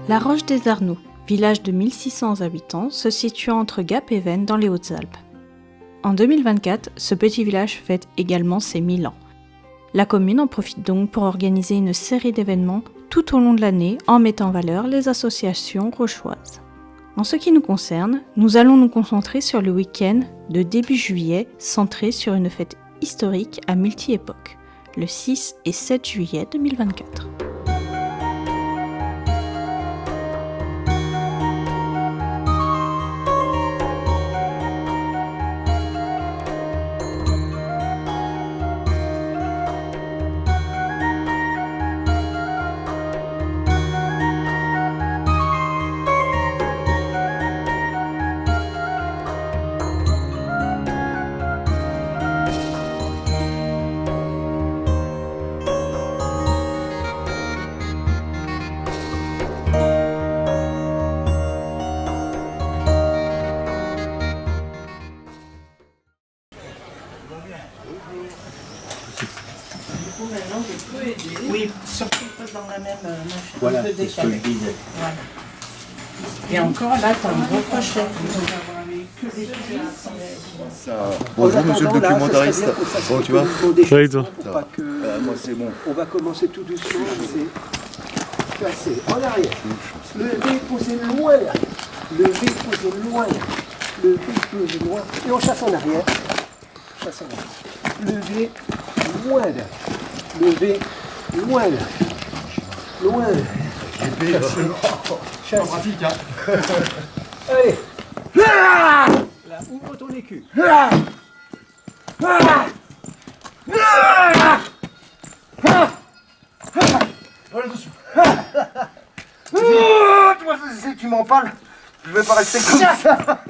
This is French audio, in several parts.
La Roche des Arnoux, village de 1600 habitants, se situant entre Gap et Veynes dans les Hautes-Alpes. En 2024, ce petit village fête également ses 1000 ans. La commune en profite donc pour organiser une série d'événements tout au long de l'année en mettant en valeur les associations rochoises. En ce qui nous concerne, nous allons nous concentrer sur le week-end de début juillet centré sur une fête historique à multi-époques, le 6 et 7 juillet 2024. Maintenant, je peux aider. Oui, surtout pas dans la même machine. Voilà, Un peu c'est ce que je décalé. disais. Voilà. Et encore là, t'as un gros crochet. Bonjour monsieur le documentariste. Bon, tu vois? Oui, toi. Moi c'est bon. On va commencer tout doucement, c'est passer en arrière. Le V posé loin là. Le V posé loin là. Le V posé loin. Et on chasse en arrière. Chasse en arrière. Le V loin là. Le V loin là. Loin là. Chasse. Pratique, hein. Allez. Là, ouvre ton écu. Si tu m'en parles, je vais pas rester comme ça.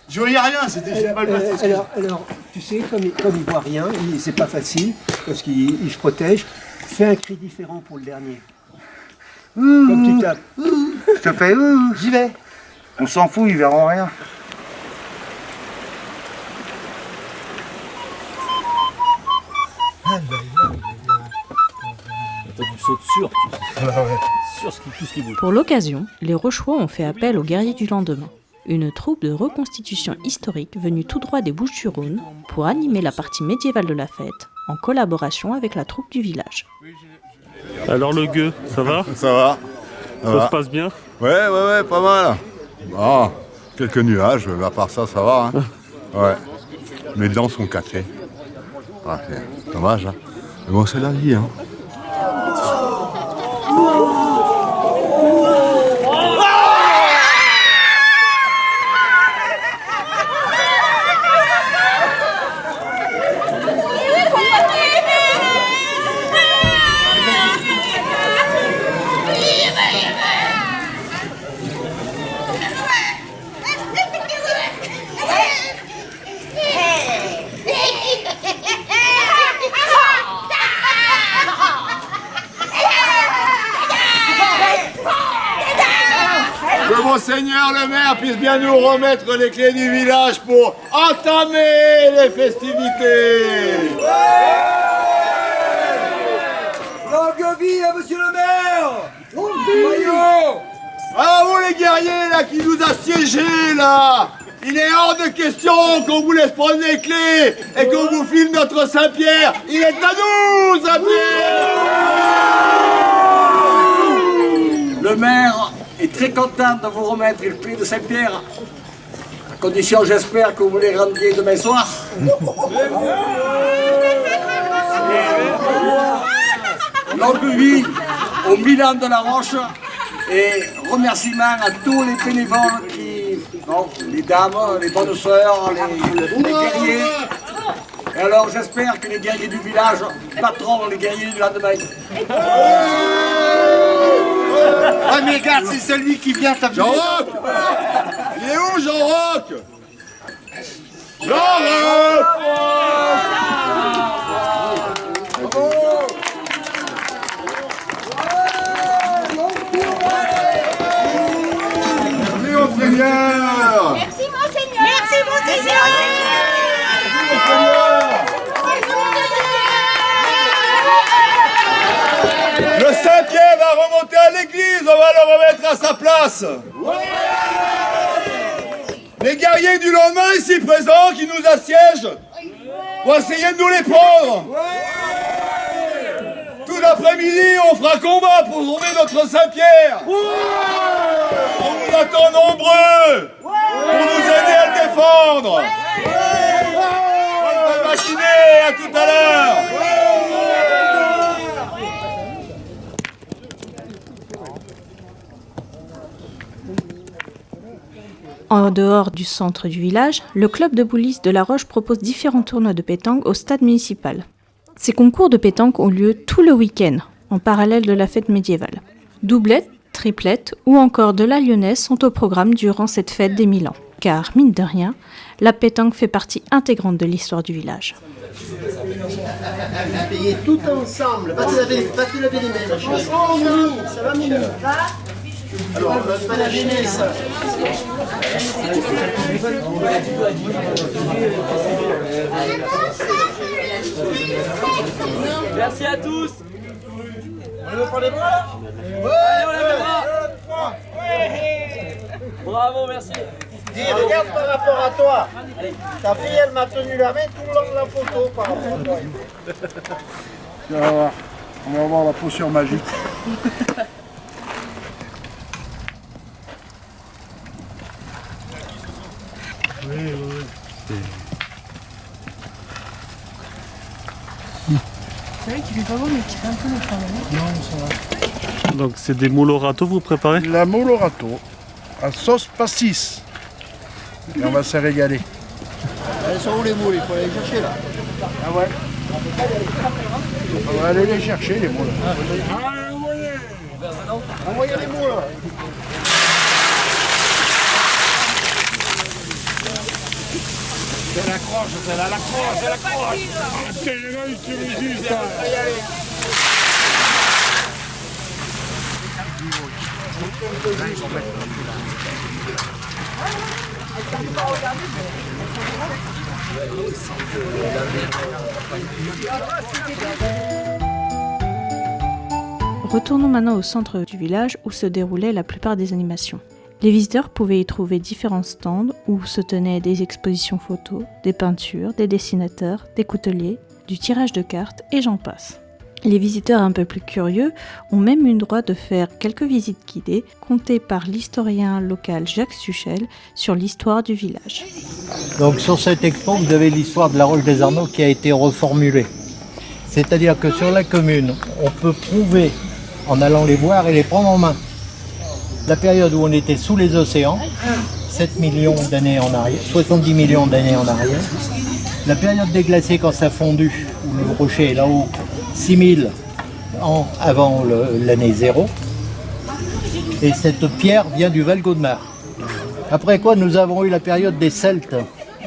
Je voyais rien, c'était juste mal passé. Alors, tu sais, comme il voit rien, c'est pas facile, parce qu'il se protège, fais un cri différent pour le dernier. Comme tu tapes. Je te fais J'y vais. On s'en fout, ils verront rien. Tu sautes sur tout ce qui bouge. Pour l'occasion, les Rochois ont fait appel aux guerriers du lendemain, une troupe de reconstitution historique venue tout droit des Bouches-du-Rhône pour animer la partie médiévale de la fête en collaboration avec la troupe du village. Alors le gueux, ça va? Ça va. Ça se passe bien? Ouais, pas mal. Bon, quelques nuages, mais à part ça, ça va. Hein. Ouais. Mes dents sont cassées. Ah, c'est dommage, hein. Mais bon, c'est la vie, hein. Que Monseigneur le maire puisse bien nous remettre les clés du village pour entamer les festivités. Longue vie à monsieur le maire. Maillot. Ah vous les guerriers là qui nous assiégez là, il est hors de question qu'on vous laisse prendre les clés et qu'on vous file notre Saint-Pierre. Il est à nous, Saint-Pierre. Le maire est très content de vous remettre les clés de Saint-Pierre, à condition, j'espère, que vous les rendiez demain soir. Longue vie au Milan de la Roche et remerciements à tous les bénévoles qui, bon, les dames, les bonnes sœurs, les guerriers. Et alors j'espère que les guerriers du village battront les guerriers du lendemain. Ah mais regarde, c'est celui qui vient t'appeler. Jean-Roch. Il est où Jean-Roch? Jean-Roch. Merci Monseigneur. Merci Monseigneur. Merci Monseigneur. Le Saint-Pierre va remonter à l'église, on va le remettre à sa place. Les guerriers du lendemain ici présents qui nous assiègent, vont essayer de nous les prendre. Tout l'après-midi, on fera combat pour sauver notre Saint-Pierre. On vous attend nombreux pour nous aider à le défendre. Bonne matinée, à tout à l'heure. En dehors du centre du village, le club de boulistes de La Roche propose différents tournois de pétanque au stade municipal. Ces concours de pétanque ont lieu tout le week-end, en parallèle de la fête médiévale. Doublettes, triplettes ou encore de la lyonnaise sont au programme durant cette fête des 1000 ans. Car, mine de rien, la pétanque fait partie intégrante de l'histoire du village. Payez tout ensemble. Va te laver les mains, ma chérie. Oh, Mimi, ça va, Mimi? Alors, on va pas la gêner, ça. Merci à tous. On veut prendre les bras, là? Allez, on lève les bras. Bravo, merci. Dis, regarde par rapport à toi. Ta fille, elle m'a tenu la main tout le long de la photo par rapport à toi. Tu vas voir. On va voir la potion magique. C'est vrai qu'il fait pas bon, mais qu'il fait un peu le travail. Non, ça va. Donc c'est des moules au râteau vous préparez? La moule au râteau, à sauce pastis. Et on va se régaler. Elles sont où les moules? Il faut aller les chercher, là. Ah ouais. On va aller les chercher, les moules. Envoyez les moules. C'est la croche, c'est la croche, c'est la croche. Ah, t'es là, tu me dis ça. Retournons maintenant au centre du village où se déroulaient la plupart des animations. Les visiteurs pouvaient y trouver différents stands où se tenaient des expositions photos, des peintures, des dessinateurs, des couteliers, du tirage de cartes et j'en passe. Les visiteurs un peu plus curieux ont même eu le droit de faire quelques visites guidées contées par l'historien local Jacques Suchel sur l'histoire du village. Donc sur cette expo, vous avez l'histoire de la Roche des Arnaud qui a été reformulée. C'est-à-dire que sur la commune, on peut prouver en allant les voir et les prendre en main. La période où on était sous les océans, 7 millions d'années en arrière, 70 millions d'années en arrière. La période des glaciers quand ça a fondu, où le rocher est là-haut, 6000 ans avant l'année 0. Et cette pierre vient du Val-Gaudemar. Après quoi, nous avons eu la période des Celtes.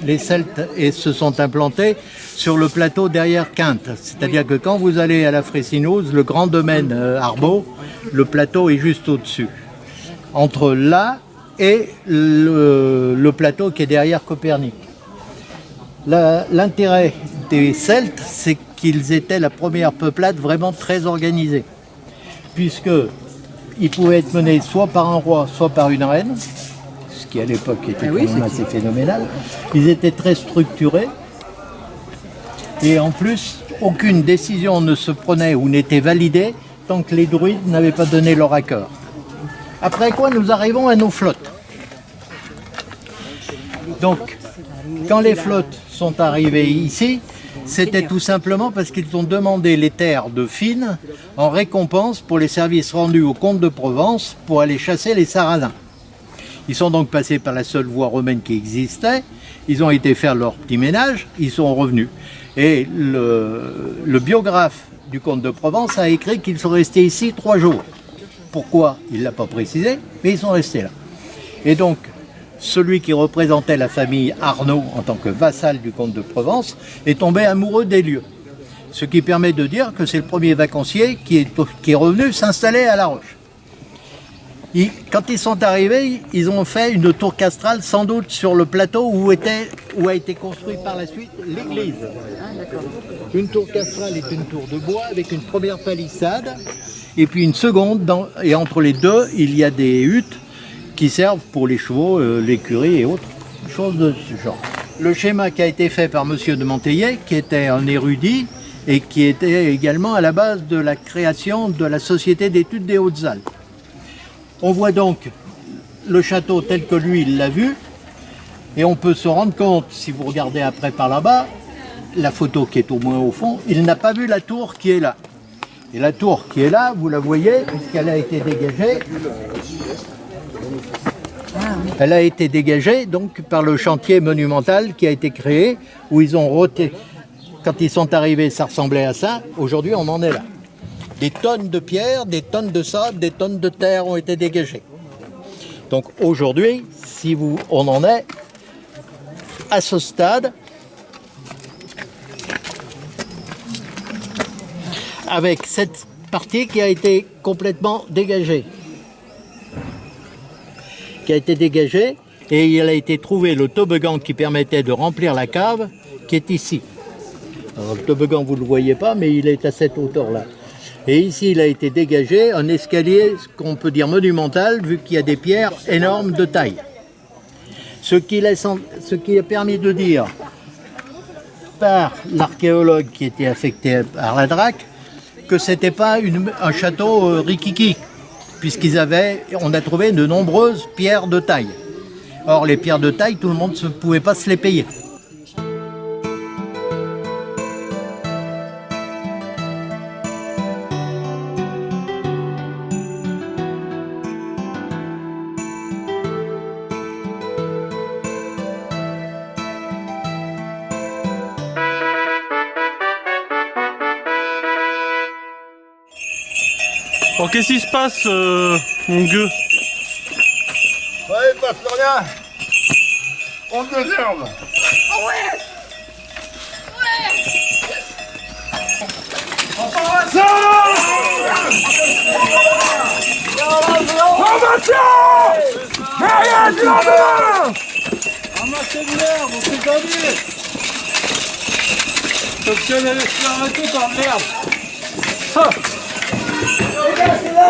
Les Celtes se sont implantés sur le plateau derrière Quinte. C'est-à-dire que quand vous allez à la Fressinouse, le grand domaine Arbeau, le plateau est juste au-dessus. Entre là et le plateau qui est derrière Copernic. L'intérêt des Celtes, c'est qu'ils étaient la première peuplade vraiment très organisée. Puisqu'ils pouvaient être menés soit par un roi, soit par une reine, ce qui à l'époque était quand même assez phénoménal. Ils étaient très structurés. Et en plus, aucune décision ne se prenait ou n'était validée tant que les druides n'avaient pas donné leur accord. Après quoi, nous arrivons à nos flottes. Donc, quand les flottes sont arrivées ici, c'était tout simplement parce qu'ils ont demandé les terres de Fines en récompense pour les services rendus au comte de Provence pour aller chasser les Sarrasins. Ils sont donc passés par la seule voie romaine qui existait, ils ont été faire leur petit ménage, ils sont revenus. Et le biographe du comte de Provence a écrit qu'ils sont restés ici 3 jours. Pourquoi? Il ne l'a pas précisé, mais ils sont restés là. Et donc, celui qui représentait la famille Arnaud en tant que vassal du comte de Provence est tombé amoureux des lieux. Ce qui permet de dire que c'est le premier vacancier qui est revenu s'installer à La Roche. Quand ils sont arrivés, ils ont fait une tour castrale sans doute sur le plateau où a été construite par la suite l'église. Une tour castrale est une tour de bois avec une première palissade et puis une seconde, et entre les deux, il y a des huttes qui servent pour les chevaux, l'écurie et autres choses de ce genre. Le schéma qui a été fait par M. de Monteillet, qui était un érudit et qui était également à la base de la création de la Société d'études des Hautes-Alpes. On voit donc le château tel que lui, il l'a vu, et on peut se rendre compte, si vous regardez après par là-bas, la photo qui est au moins au fond, il n'a pas vu la tour qui est là. Et la tour qui est là, vous la voyez, puisqu'elle a été dégagée. Elle a été dégagée donc par le chantier monumental qui a été créé, où ils ont roté. Quand ils sont arrivés, ça ressemblait à ça. Aujourd'hui, on en est là. Des tonnes de pierres, des tonnes de sable, des tonnes de terre ont été dégagées. Donc aujourd'hui, on en est à ce stade, avec cette partie qui a été complètement dégagée. Et il a été trouvé le toboggan qui permettait de remplir la cave qui est ici. Alors, le toboggan, vous ne le voyez pas, mais il est à cette hauteur-là. Et ici, il a été dégagé un escalier, ce qu'on peut dire monumental, vu qu'il y a des pierres énormes de taille. Ce qui a permis de dire par l'archéologue qui était affecté par la DRAC que ce n'était pas un château rikiki, on a trouvé de nombreuses pierres de taille. Or, les pierres de taille, tout le monde ne pouvait pas se les payer. Bon, qu'est-ce qui se passe, mon gueux? Ouais, pas Florian. On te désherbe. Ouais. Ramassez de l'herbe, on s'est gagné. Sauf si on allait se faire arrêter par l'herbe. C'est là,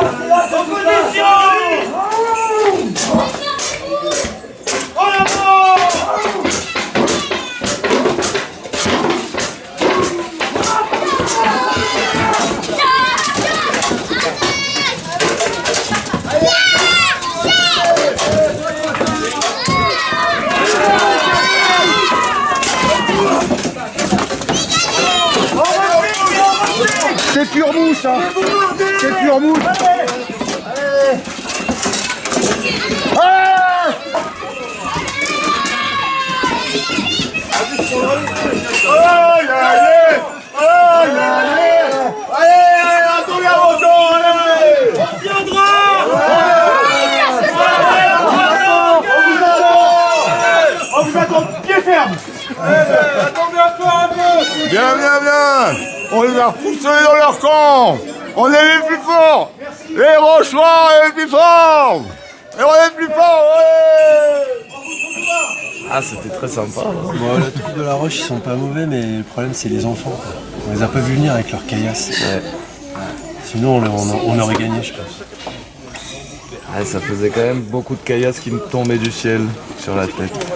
opposition. En avant. C'est pure mouche, hein. C'est pure mouche. Allez. Ah! Allez, allez. Allez, allez. Allez, attendez à mon dos, allez. On viendra. On vous attend pied ferme. Attendez encore un peu. Bien, bien, bien. On les a repoussés dans leur camp. On est les plus forts. Les Rochois, les plus forts. Et on est les plus forts. Ouais. Ah, c'était très sympa. Bon, la troupe de la Roche, ils sont pas mauvais, mais le problème, c'est les enfants, quoi. On les a pas vus venir avec leurs caillasses. Ouais. Sinon, on aurait gagné, je pense. Ah, ça faisait quand même beaucoup de caillasses qui me tombaient du ciel sur la tête.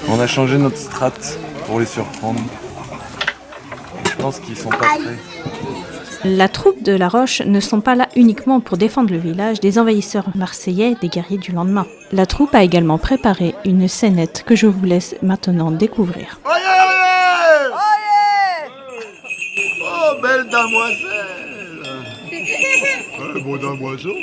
On a changé notre strat pour les surprendre. Et je pense qu'ils sont pas prêts. La troupe de La Roche ne sont pas là uniquement pour défendre le village des envahisseurs marseillais des guerriers du lendemain. La troupe a également préparé une scénette que je vous laisse maintenant découvrir. Allez, allez. Oh, belle damoiselle. Beau damoiseau.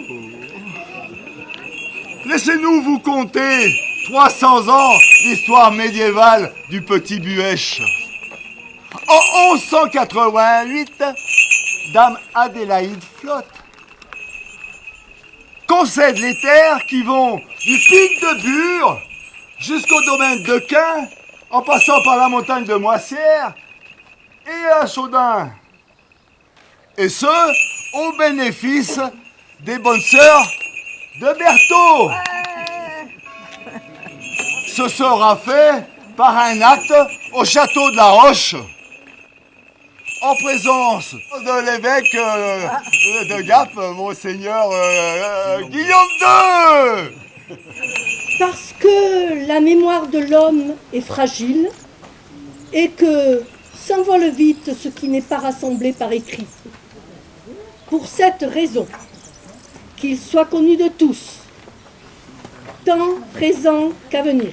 Laissez-nous vous conter 300 ans d'histoire médiévale du petit Buèche. En 1188, Dame Adélaïde Flotte concède les terres qui vont du pic de Bure jusqu'au domaine de Quin, en passant par la montagne de Moissière et à Chaudin. Et ce, au bénéfice des bonnes sœurs de Berthaud. Ce sera fait par un acte au château de la Roche. en présence de l'évêque de Gap, Monseigneur Guillaume II. Parce que la mémoire de l'homme est fragile et que s'envole vite ce qui n'est pas rassemblé par écrit. Pour cette raison, qu'il soit connu de tous, tant présent qu'à venir,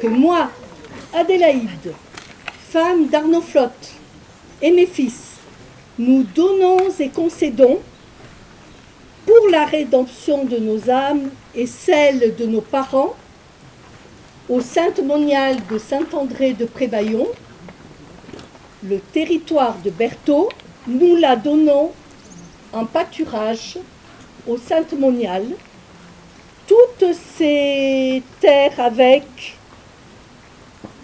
que moi, Adélaïde, femme d'Arnaud Flotte, et mes fils, nous donnons et concédons pour la rédemption de nos âmes et celle de nos parents au Sainte Moniale de Saint-André de Prébaillon, le territoire de Berthaud, nous la donnons en pâturage au Sainte Moniale, toutes ces terres avec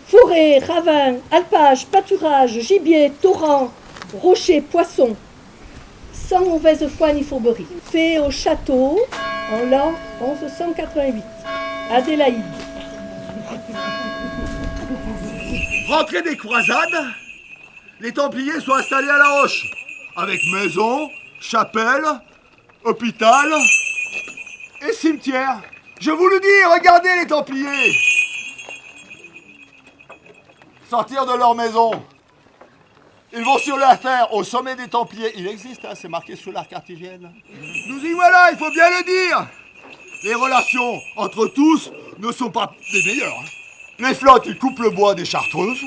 forêt, ravin, alpage, pâturage, gibier, torrent, rochers, poissons, sans mauvaise foi ni fourberie. Fait au château en l'an 1188. Adélaïde. Rentrée des croisades, les Templiers sont installés à La Roche, avec maison, chapelle, hôpital et cimetière. Je vous le dis, regardez les Templiers sortir de leur maison. Ils vont sur la terre, au sommet des Templiers. Il existe, hein, c'est marqué sous l'arc cartésienne. Nous y voilà, il faut bien le dire. Les relations entre tous ne sont pas des meilleures. Hein. Les flottes, ils coupent le bois des chartreuses.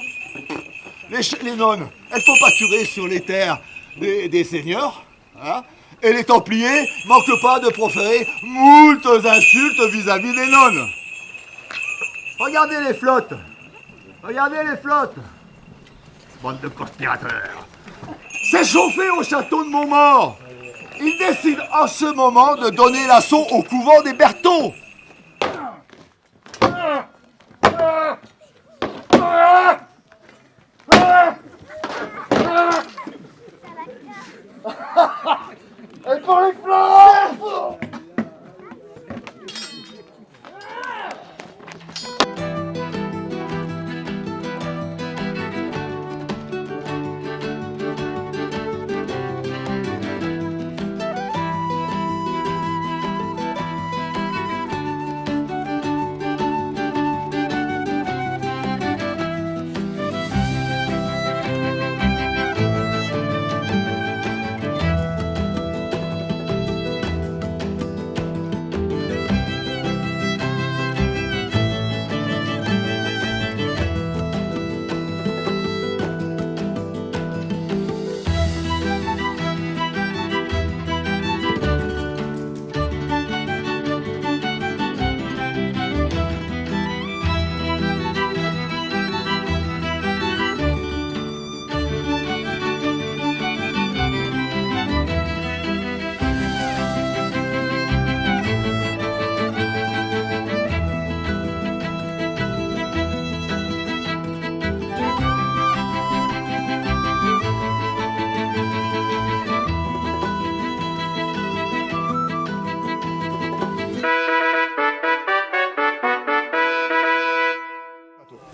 Les nonnes, elles font pâturer sur les terres des seigneurs. Hein. Et les Templiers manquent pas de proférer moultes insultes vis-à-vis des nonnes. Regardez les flottes. Regardez les flottes. Bande de conspirateurs. C'est chauffé au château de Montmort. Ils décident en ce moment de donner l'assaut au couvent des Berthaud. Et pour les flammes!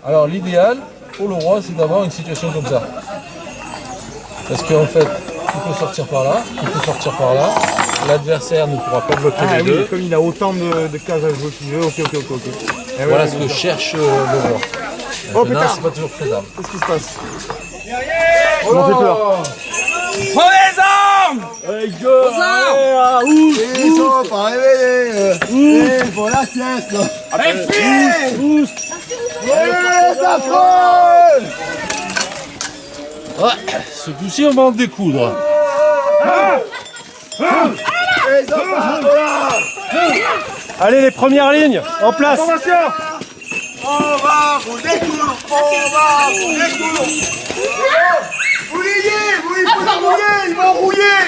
Alors l'idéal pour le roi, c'est d'avoir une situation comme ça. Parce qu'en fait, il peut sortir par là, il peut sortir par là, l'adversaire ne pourra pas bloquer les deux. Comme il a autant de cases à jouer qu'il veut, ok. Voilà ce que cherche le roi. Oh Maintenant, putain, c'est pas toujours faisable. qu'est-ce qui se passe? On m'en fait peur. Prends les armes! Ils sont pas réveillés. Il faut la sieste. Ça frôle. Ouais, ce coup-ci, on va en découdre. Allez, les premières lignes, en place. On va vous découdre. Vous liez, il faut les rouiller, ils vont rouiller.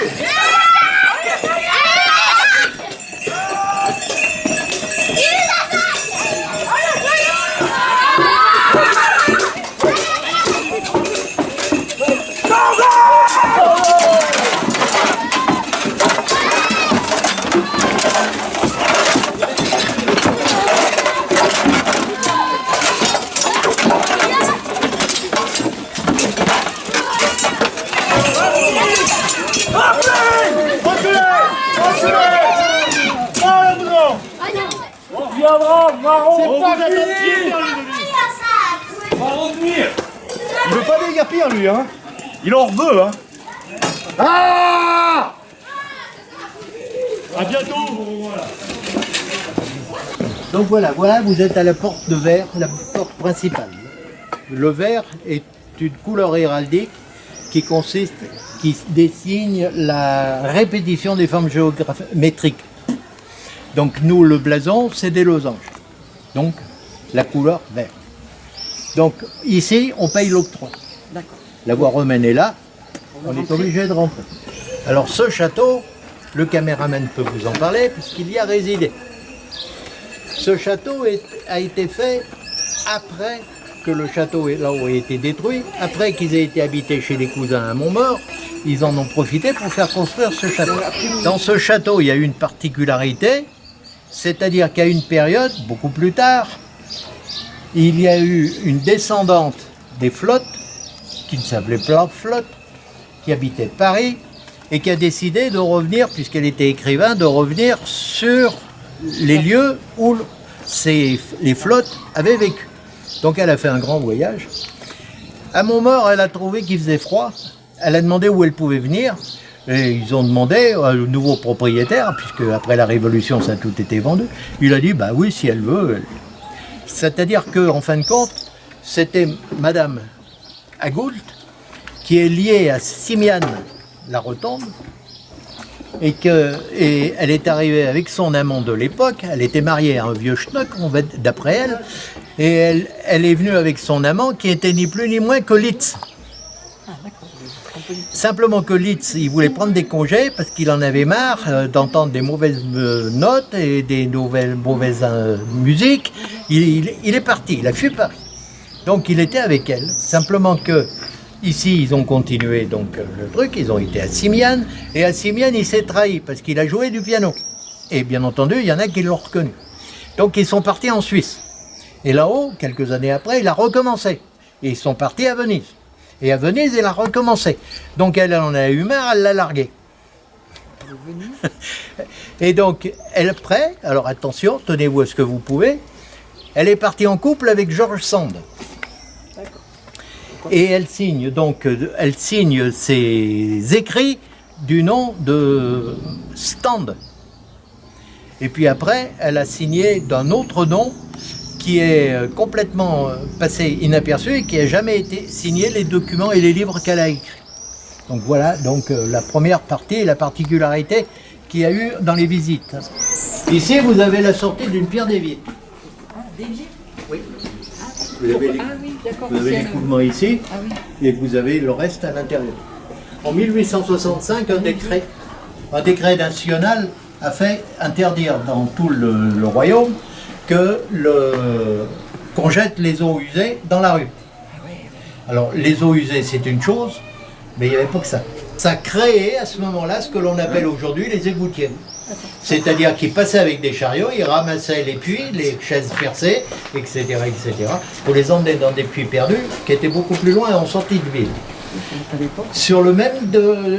la branche, marron. C'est pas fini. Va revenir. Il veut pas déguerpir lui, hein. Il en veut, hein. Ah! À bientôt. Donc voilà, vous êtes à la porte de verre, la porte principale. Le vert est une couleur héraldique qui désigne la répétition des formes géométriques. Donc nous, le blason, c'est des losanges. Donc la couleur vert. Donc ici, on paye l'octroi. La voie romaine est là, on est obligé de rentrer. Alors ce château, le caméraman peut vous en parler puisqu'il y a résidé. Ce château a été fait après que le château là-haut ait été détruit, après qu'ils aient été habités chez les cousins à Montmort, ils en ont profité pour faire construire ce château. Dans ce château, il y a eu une particularité, c'est-à-dire qu'à une période, beaucoup plus tard, il y a eu une descendante des Flottes, qui ne s'appelait pas Flotte, qui habitait Paris, et qui a décidé de revenir, puisqu'elle était écrivain, de revenir sur les lieux où les Flottes avaient vécu. Donc elle a fait un grand voyage. À Montmort, elle a trouvé qu'il faisait froid. Elle a demandé où elle pouvait venir. Et ils ont demandé au nouveau propriétaire, puisque après la Révolution, ça a tout été vendu. Il a dit, bah oui, si elle veut. C'est-à-dire qu'en fin de compte, c'était Madame Agoult, qui est liée à Simiane la Rotonde, et elle est arrivée avec son amant de l'époque. Elle était mariée à un vieux schnock, d'après elle, et elle est venue avec son amant qui était ni plus ni moins que Litz. Simplement que Litz, il voulait prendre des congés parce qu'il en avait marre d'entendre des mauvaises notes et des mauvaises musiques. Il est parti, il a fui Paris. Donc il était avec elle. Simplement que ici, ils ont continué donc le truc, ils ont été à Simiane, et à Simiane, il s'est trahi parce qu'il a joué du piano. Et bien entendu, il y en a qui l'ont reconnu. Donc ils sont partis en Suisse. Et là-haut, quelques années après, il a recommencé. Et ils sont partis à Venise. Et à Venise, il a recommencé. Donc elle en a eu marre, elle l'a largué. Et donc, elle prêt, alors attention, tenez-vous à ce que vous pouvez, elle est partie en couple avec George Sand. Et elle signe ses écrits du nom de Stand. Et puis après, elle a signé d'un autre nom qui est complètement passé inaperçu et qui n'a jamais été signé les documents et les livres qu'elle a écrits. Donc voilà, la première partie et la particularité qu'il y a eu dans les visites. Ici, vous avez la sortie d'une pierre d'Évite. Ah, d'Évite ? Oui. Vous avez l'écoulement ici, et vous avez le reste à l'intérieur. En 1865, un décret national a fait interdire dans tout le royaume qu'on jette les eaux usées dans la rue. Alors les eaux usées, c'est une chose, mais il n'y avait pas que ça. Ça créait à ce moment-là ce que l'on appelle aujourd'hui les égoutiers. C'est-à-dire qu'ils passaient avec des chariots, ils ramassaient les puits, les chaises percées, etc., pour les emmener dans des puits perdus qui étaient beaucoup plus loin en sortie de ville. Sur le même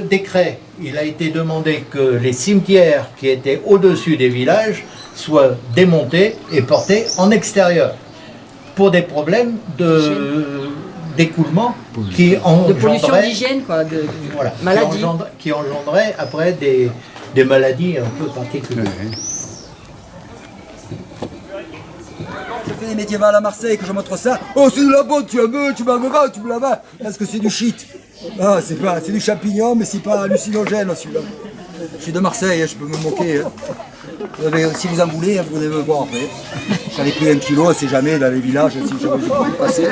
décret, il a été demandé que les cimetières qui étaient au-dessus des villages soient démontés et portés en extérieur pour des problèmes d'écoulement qui engendraient... De pollution, d'hygiène, quoi, de maladies. Qui engendraient après des maladies un peu particulières. Je fais des médiévales à Marseille, que je montre ça. Oh, c'est de la bonne, tu m'en vas, tu me la vas. Parce que c'est du shit. Ah, c'est du champignon, mais c'est pas hallucinogène, celui-là. Je suis de Marseille, je peux me moquer. Si vous en voulez, vous allez me voir après. J'en ai pris 1 kilo, on ne sait jamais, dans les villages, si jamais je peux passer.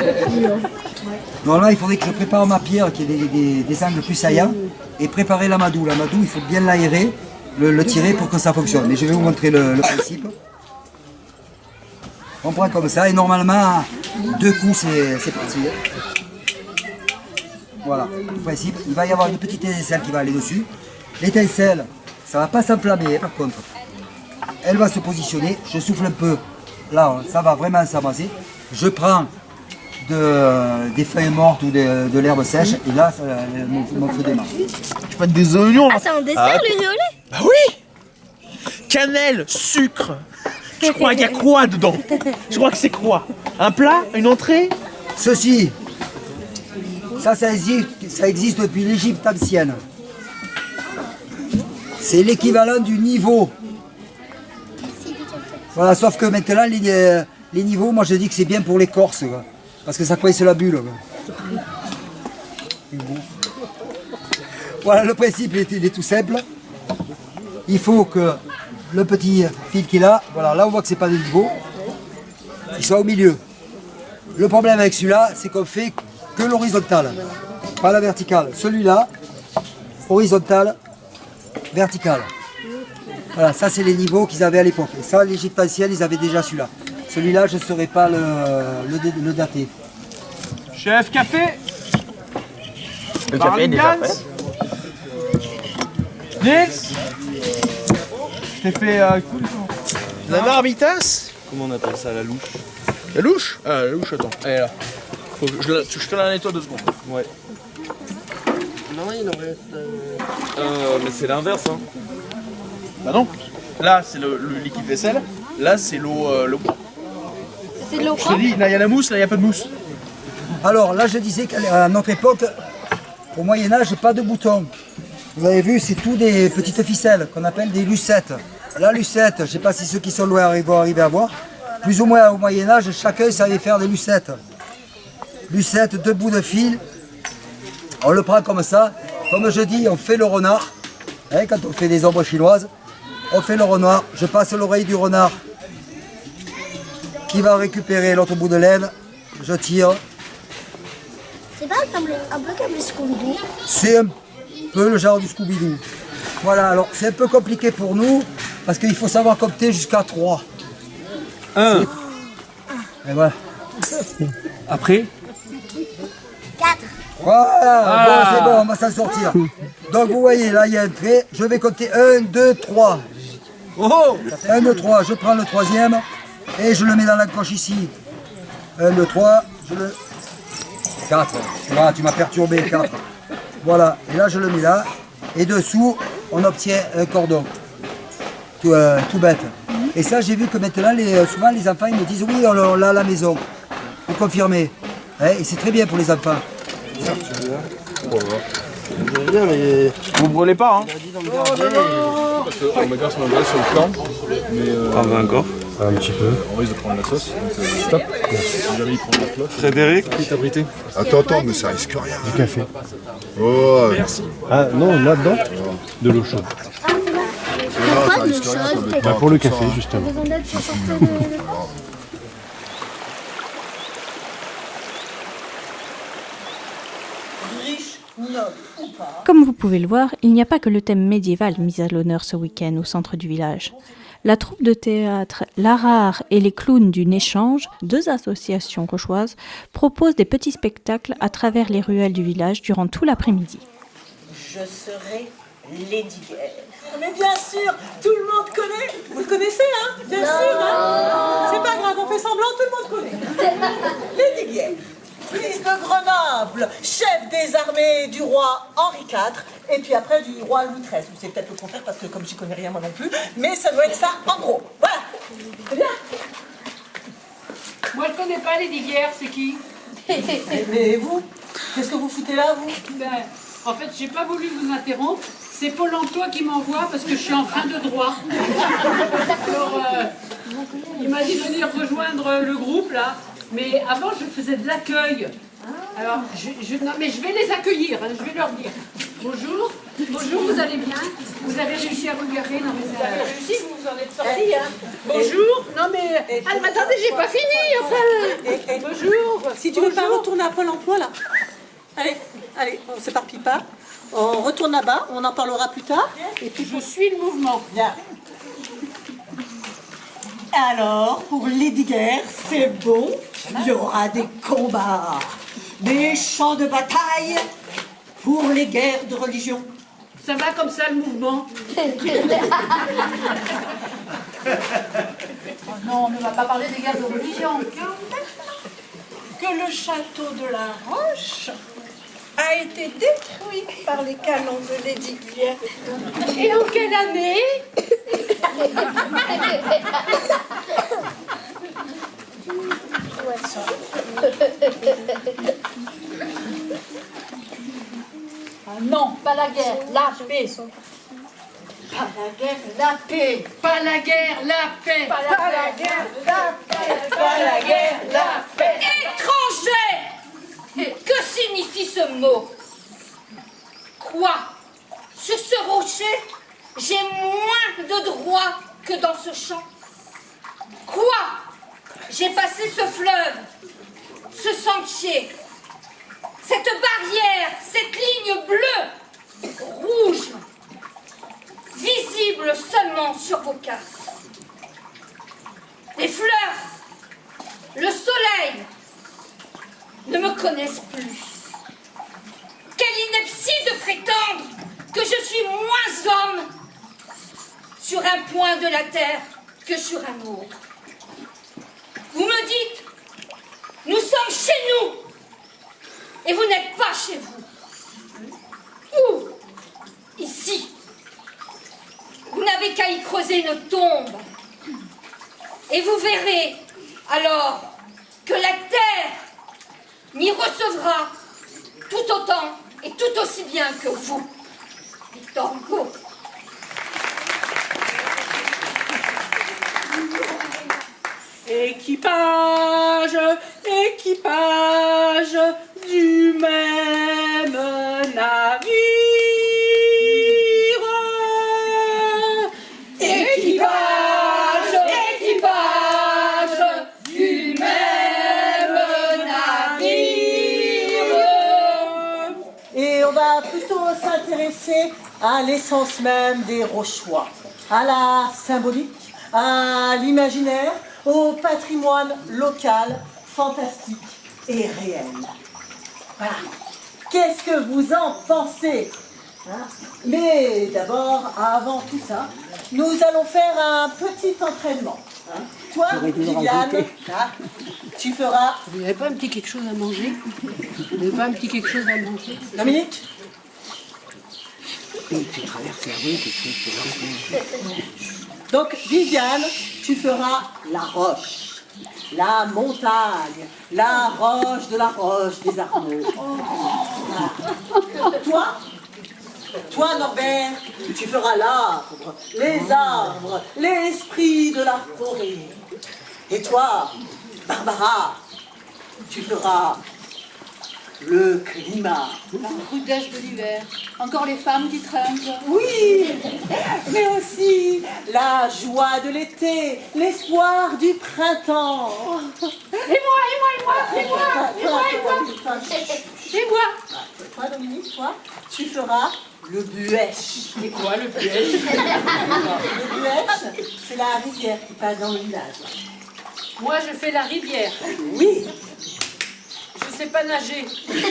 Normalement, il faudrait que je prépare ma pierre, qui ait des angles plus saillants, et préparer l'amadou. L'amadou, il faut bien l'aérer, le tirer pour que ça fonctionne. Mais je vais vous montrer le principe. On prend comme ça, et normalement, 2 coups, c'est parti. Voilà, le principe. Il va y avoir une petite étincelle qui va aller dessus. L'étincelle, ça ne va pas s'enflammer, par contre. Elle va se positionner, je souffle un peu, là, ça va vraiment s'amasser. Je prends des feuilles mortes ou de l'herbe sèche, et là, mon feu démarre. Je prends des oignons. Ah, c'est un dessert, le riolet? Bah oui. Cannelle, sucre, Je crois qu'il y a quoi dedans? Je crois que c'est quoi? Un plat? Une entrée? Ceci, ça existe depuis l'Égypte ancienne. C'est l'équivalent du niveau. Voilà, sauf que maintenant, les niveaux, moi je dis que c'est bien pour les Corses, quoi, parce que ça coince la bulle. Voilà, le principe il est tout simple. Il faut que le petit fil qu'il a, voilà, là on voit que c'est pas de niveau, il soit au milieu. Le problème avec celui-là, c'est qu'on fait que l'horizontale, pas la verticale. Celui-là, horizontal, vertical. Voilà, ça c'est les niveaux qu'ils avaient à l'époque. Et ça, l'Égypte ancienne, ils avaient déjà celui-là. Celui-là, je ne saurais pas le dater. Chef, café. Le café est déjà prêt. Nils, je t'ai fait la marmitas. Comment on appelle ça, la louche? La louche? Ah, la louche, attends. Elle est là. Faut que je te la nettoie 2 secondes. Ouais. Non, il en reste... mais c'est l'inverse, hein. Bah non. Là, c'est le liquide vaisselle. Là, c'est l'eau. C'est de l'eau Je te dis, là, il y a la mousse, là, il n'y a pas de mousse. Alors là, je disais qu'à notre époque, au Moyen-Âge, pas de boutons. Vous avez vu, c'est tout des petites ficelles qu'on appelle des lucettes. La lucette, je ne sais pas si ceux qui sont loin vont arriver à voir. Plus ou moins au Moyen-Âge, chacun savait faire des lucettes. Lucette, 2 bouts de fil. On le prend comme ça. Comme je dis, on fait le renard. Hein, quand on fait des ombres chinoises, on fait le renard. Je passe l'oreille du renard qui va récupérer l'autre bout de laine. Je tire. C'est pas un peu comme le Scooby-Doo? C'est un peu le genre du Scooby-Doo. Voilà, alors c'est un peu compliqué pour nous parce qu'il faut savoir compter jusqu'à 3. 1. Et voilà. Après 4. Voilà, bon, c'est bon, on va s'en sortir. Donc vous voyez, là il y a un trait. Je vais compter 1, 2, 3. Oh 1, 2, 3, je prends le troisième et je le mets dans la coche ici. 1, 2, 3, je le... 4. Voilà, tu m'as perturbé, 4. Voilà, et là je le mets là. Et dessous, on obtient un cordon. Tout bête. Et ça, j'ai vu que maintenant, souvent les enfants ils me disent oui, on l'a à la maison. Vous confirmez. Hein, et c'est très bien pour les enfants. Bien, mais... Vous brûlez pas, hein? Parce qu'on met bien son engrais sur le plan, mais Ah, bah encore. Un petit peu. on risque de prendre la sauce, donc stop. Si jamais il prend la flotte. Frédéric? Qui est abrité? Attends, mais ça risque rien. Du café. Oh, Merci. Ah non, là-dedans, de l'eau chaude. ça risque rien. ça doit être Bah, pas pour le comme ça, café, hein. justement. Besoin d'aide pour sortir de... Comme vous pouvez le voir, il n'y a pas que le thème médiéval mis à l'honneur ce week-end au centre du village. La troupe de théâtre L'Arare et les clowns du Néchange, 2 associations cauchoises, proposent des petits spectacles à travers les ruelles du village durant tout l'après-midi. Je serai Lady Guerre. Mais bien sûr, tout le monde connaît. Vous le connaissez, hein? Bien sûr, hein? C'est pas grave, on fait semblant, tout le monde connaît. Lady Guerre, prise de Grenoble, chef des armées du roi Henri IV, et puis après du roi Louis XIII. C'est peut-être le contraire parce que comme j'y connais rien moi non plus, mais ça doit être ça en gros. Voilà. C'est bien. Moi, je connais pas Lady Guerre, c'est qui? Mais vous, qu'est-ce que vous foutez là, vous? Ben, en fait, j'ai pas voulu vous interrompre. C'est Pôle emploi qui m'envoie parce que je suis en fin de droit. Alors, il m'a dit de venir rejoindre le groupe, là. Mais avant, je faisais de l'accueil. Alors, non, mais je vais les accueillir, hein, je vais leur dire. Bonjour, bonjour, vous allez bien? Vous avez réussi à vous garer? Non, mais vous avez réussi, vous en êtes sortis, hein? Bonjour, non mais... Ah, mais attendez, j'ai pas fini, enfin... Bonjour. Si tu veux pas retourner à Pôle emploi, là. Allez, on s'éparpille pas. On retourne là-bas, on en parlera plus tard. Et puis je suis le mouvement. Bien. Alors, pour Lady Guerre, c'est bon. Il y aura des combats, des champs de bataille pour les guerres de religion. Ça va comme ça, le mouvement? Oh non, on ne va pas parler des guerres de religion. Que le château de la Roche a été détruit par les canons de Lady Guerre. Et en quelle année? Ah non, pas la guerre, la paix. Pas la guerre, la paix. Pas la guerre, la paix. Pas la guerre, la paix. Pas la guerre, la paix. Étranger! Que signifie ce mot? Quoi? Sur ce rocher, j'ai moins de droits que dans ce champ. Quoi? J'ai passé ce fleuve, ce sentier, cette barrière, cette ligne bleue, rouge, visible seulement sur vos cartes. Les fleurs, le soleil ne me connaissent plus. Quelle ineptie de prétendre que je suis moins homme sur un point de la terre que sur un autre. Vous me dites, nous sommes chez nous, et vous n'êtes pas chez vous. Où? Ici. Vous n'avez qu'à y creuser une tombe. Et vous verrez alors que la terre m'y recevra tout autant et tout aussi bien que vous. Victor Hugo. Équipage, équipage du même navire. Équipage, équipage du même navire. Et on va plutôt s'intéresser à l'essence même des Rochois, à la symbolique, à l'imaginaire, au patrimoine local, fantastique et réel. Voilà. Qu'est-ce que vous en pensez, hein? Mais d'abord, avant tout ça, nous allons faire un petit entraînement. Hein? Toi, Viviane, tu feras... Vous n'avez pas un petit quelque chose à manger? Vous n'avez pas un petit quelque chose à manger? Dominique? Tu traverses la rue, quelque chose. Donc, Viviane, tu feras la roche, la montagne, la roche de la roche des Arnaud. Voilà. Toi, Norbert, tu feras l'arbre, les arbres, l'esprit de la forêt. Et toi, Barbara, tu feras le climat. La rudesse de l'hiver. Encore les femmes qui trinquent. Oui, mais aussi la joie de l'été, l'espoir du printemps. Et moi. Toi, Dominique, toi, tu feras le buèche. C'est quoi le buèche? Le buèche, c'est la rivière qui passe dans le village. Moi, je fais la rivière. Oui. Je sais pas nager. Tu fais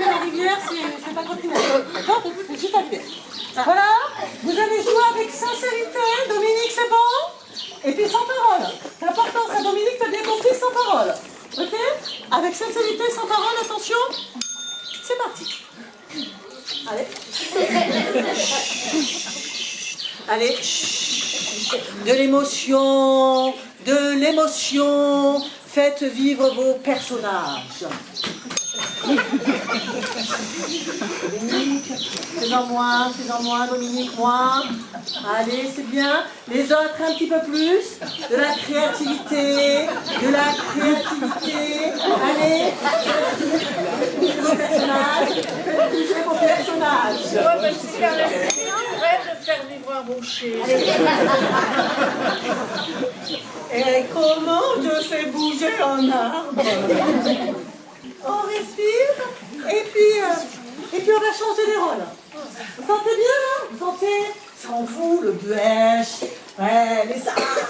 la rivière, c'est pas quand tu nages. D'accord? C'est juste la rivière. Voilà, vous allez jouer avec sincérité. Dominique, c'est bon? Et puis sans parole. C'est important, ça, Dominique, t'as bien compris, sans parole. Ok? Avec sincérité, sans parole, attention. C'est parti. Allez. Allez. De l'émotion, de l'émotion. Faites vivre vos personnages. Dominique, fais-en moins, Dominique, moins. Allez, c'est bien. Les autres, un petit peu plus. De la créativité, Allez. Vos personnages. Faites bouger vos personnages. De faire vivre un rocher. Et comment je fais bouger un arbre? On respire et puis on va changer les rôles. Vous sentez bien là? Vous sentez? Sans vous, le buèche, ouais, les arbres,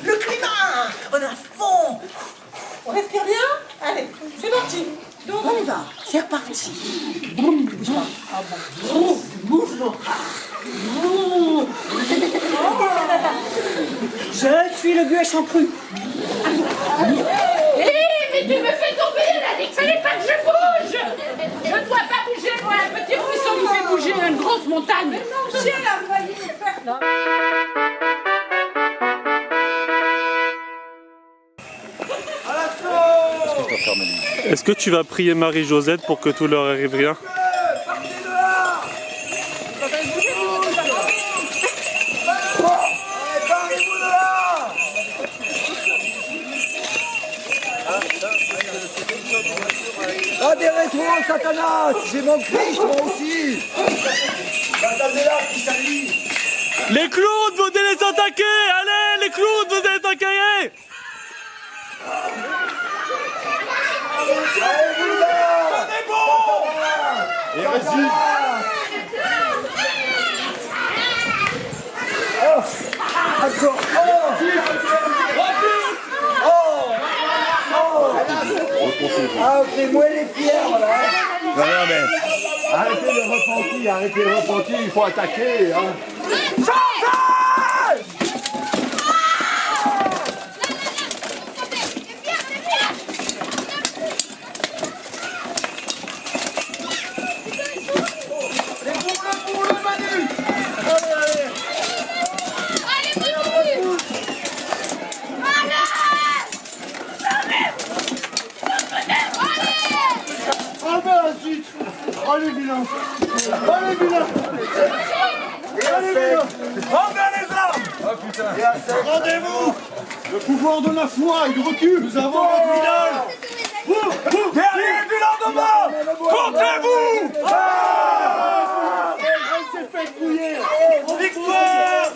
le climat, on est à fond. On respire bien? Allez, c'est parti. Donc on y va, c'est reparti. Bouge pas. Mouvement. Je suis le buèche en crue. Mais tu me fais tomber, elle a dit qu'il fallait pas que je bouge. Je ne dois pas bouger, moi, un petit ruisseau qui fait bouger une grosse montagne. Mais non, si elle a failli le faire. dois fermer les yeux. Est-ce que tu vas prier Marie-Josette pour que tout leur arrive bien? Ah, des rétros, Satanas! J'ai mon Christ, moi aussi! Attendez-là qui s'allie! Les clowns, vous allez les attaquer! Allez, les clowns, vous allez attaquer! Allez-vous là! C'est bon! Et vas-y! Oh! Encore! Ah, fais-moi les pierres, là! Non, mais arrêtez de repentir, il faut attaquer, hein! Allez, vilain! Allez, vilain! Allez, vilain! Rendez les armes! Oh putain! Rendez-vous! Le pouvoir de la foi et du recul! Nous avons notre village! Guerriers du lendemain! Comptez-vous! Elle s'est fait brouiller! Victoire!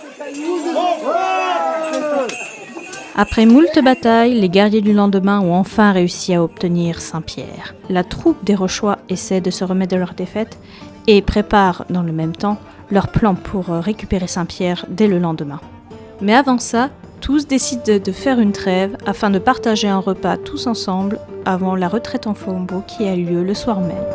Après moult batailles, les guerriers du lendemain ont enfin réussi à obtenir Saint-Pierre. La troupe des Rochois essaie de se remettre de leur défaite et prépare, dans le même temps, leur plan pour récupérer Saint-Pierre dès le lendemain. Mais avant ça, tous décident de faire une trêve afin de partager un repas tous ensemble avant la retraite en flambeau qui a lieu le soir même.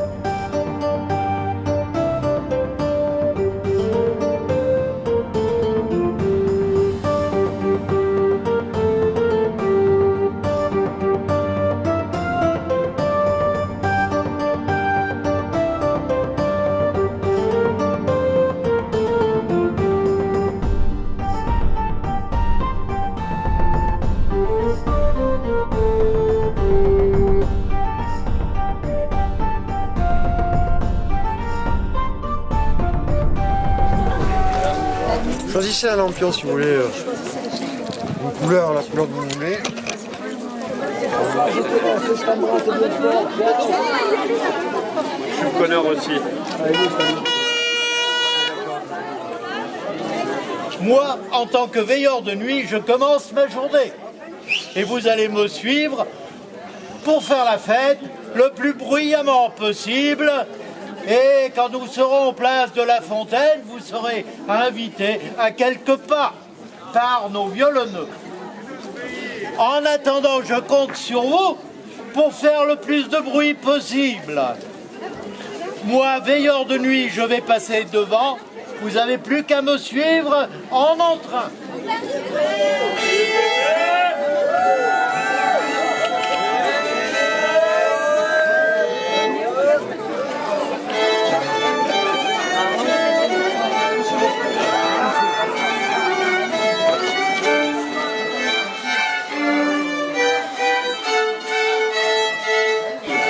Choisissez un lampion si vous voulez, une couleur, la couleur que vous voulez. Je suis connaisseur aussi. Moi, en tant que veilleur de nuit, je commence ma journée. Et vous allez me suivre pour faire la fête le plus bruyamment possible. Et quand nous serons en place de la fontaine, vous serez invités à quelques pas par nos violonneux. En attendant, je compte sur vous pour faire le plus de bruit possible. Moi, veilleur de nuit, je vais passer devant. Vous n'avez plus qu'à me suivre en entrain.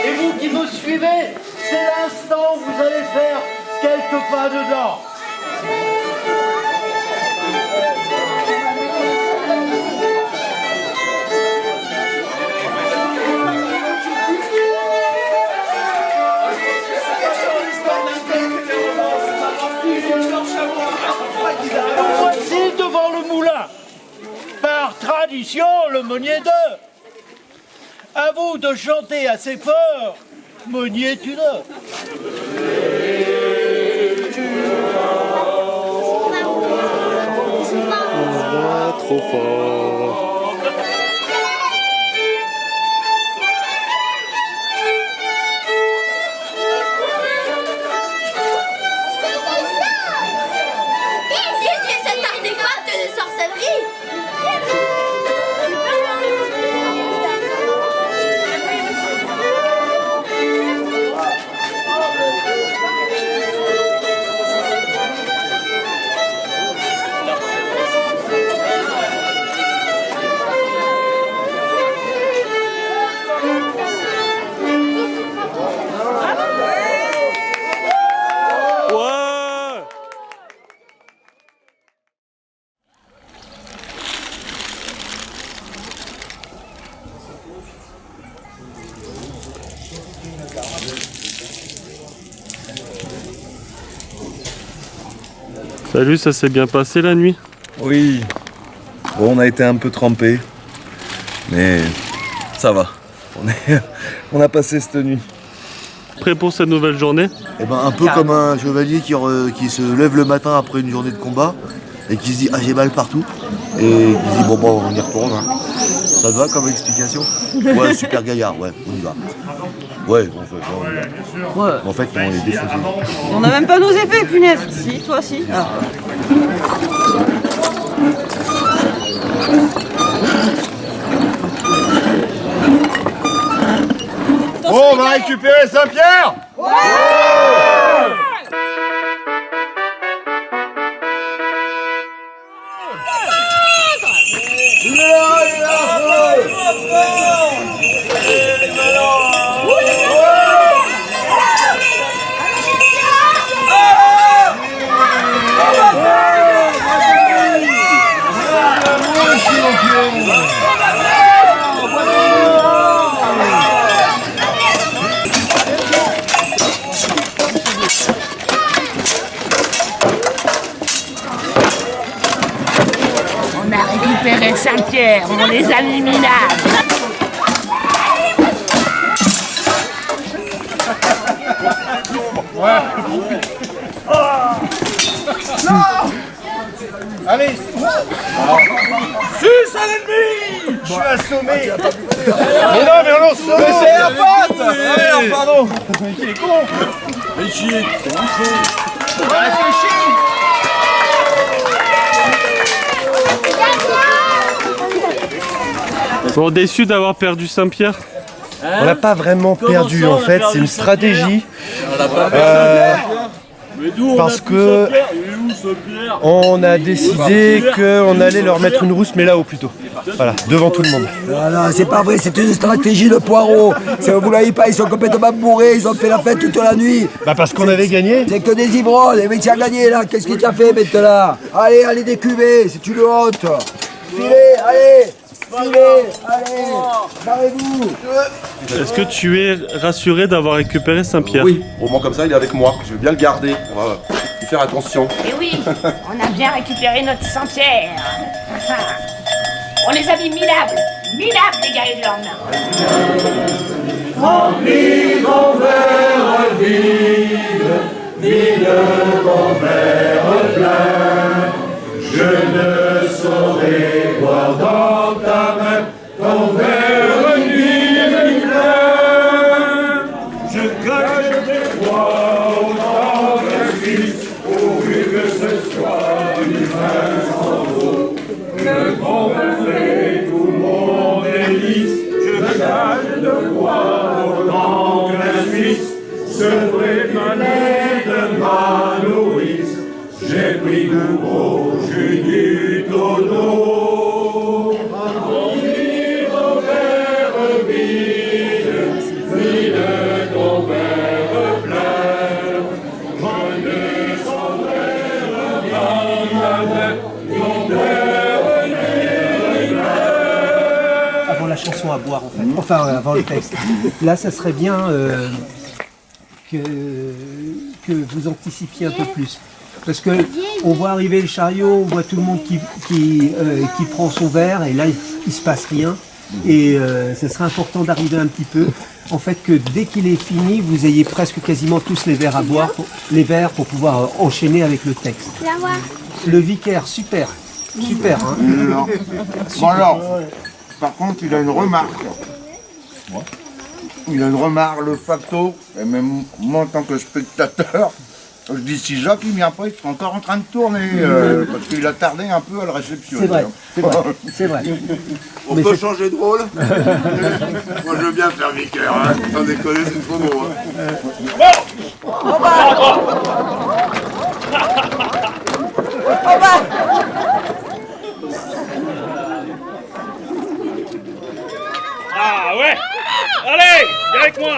Et vous qui me suivez, c'est l'instant où vous allez faire quelques pas dedans. Voici devant le moulin. Par tradition, le meunier d'eux. À vous de chanter assez fort. Meunier tu l'as. Trop fort. C'est cet artefact de sorcellerie. Salut, ça s'est bien passé la nuit? Oui. Bon, on a été un peu trempés. Mais ça va. On a passé cette nuit. Prêt pour cette nouvelle journée? Eh ben, un peu comme un chevalier qui se lève le matin après une journée de combat et qui se dit ah j'ai mal partout et qui se dit bon on y retourne. Hein. Ça te va comme explication? Ouais, super gaillard, ouais, on y va. Ouais, en fait on est défoncé. On n'a même pas nos épées, punaise. Si, toi si. Ah. Bon, on va récupérer Saint-Pierre. Ouais. On a récupéré Saint-Pierre, on les a mis minables. Non. Allez. Suce à l'ennemi. Je suis assommé. Mais non, mais on l'assomme. Mais c'est la patte. Allez, pardon. Il est con. Mais chier. Bon, déçu d'avoir perdu Saint-Pierre? On n'a pas vraiment perdu en fait, c'est une stratégie. Parce que on a décidé qu'on allait leur mettre une rousse, mais là-haut plutôt. Voilà, devant tout le monde. Voilà, c'est pas vrai, c'est une stratégie de Poirot. Vous l'avez pas, ils sont complètement bourrés, ils ont fait la fête toute la nuit. Bah parce qu'on avait gagné. C'est que des ivrognes, les mecs qui ont gagné là, qu'est-ce qu'il t'a fait maintenant? Allez décuver, c'est une honte. Filez, allez, barrez-vous. Est-ce que tu es rassuré d'avoir récupéré Saint-Pierre? Oui, au moins comme ça il est avec moi, je vais bien le garder, on va y faire attention. Et oui, on a bien récupéré notre Saint-Pierre. On les a mis minables les guerriers de l'Orne. Remplis ton verre vide ton verre plein. Je ne saurais boire dans ta main ton verre vide plein. Je cache tes doigts autant qu'un fils, pourvu que ce soit du vin sans eau. Le bon fait, tout le monde est lisse. Je cache de boire autant qu'un Suisse, ce vrai manet de ma nourrice. J'ai pris goût au jus du tonneau. Remplis ton verre vide ton verre plein. Je ne saurais rien ton verre plein. Avant la chanson à boire en fait, enfin avant le texte. Là ça serait bien que vous anticipiez un peu plus. Parce que on voit arriver le chariot, on voit tout le monde qui prend son verre et là il se passe rien. Et ce serait important d'arriver un petit peu. En fait que dès qu'il est fini, vous ayez presque quasiment tous les verres à boire, pour pouvoir enchaîner avec le texte. Le vicaire, super, hein. Non. Bon alors, par contre il a une remarque. Il a une remarque, le facto, et même moi en tant que spectateur, je dis si Jacques il vient pas, il est encore en train de tourner, parce qu'il a tardé un peu à le réceptionner. C'est vrai, c'est vrai. On peut changer de rôle. Moi je veux bien faire vicaire, hein. Sans déconner, c'est trop beau. Ah ouais. Allez, viens avec moi.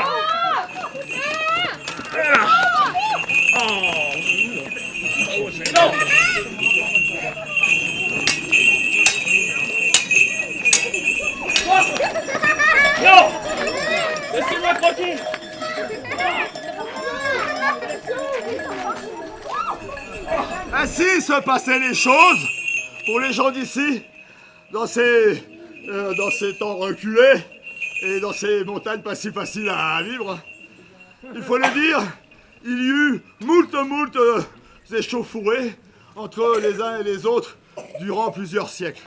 Non. Non. Laissez-moi tranquille. Assis. se passaient les choses pour les gens d'ici, dans ces temps reculés et dans ces montagnes pas si faciles à vivre. Il faut le dire, il y eut moult échauffourées entre les uns et les autres durant plusieurs siècles.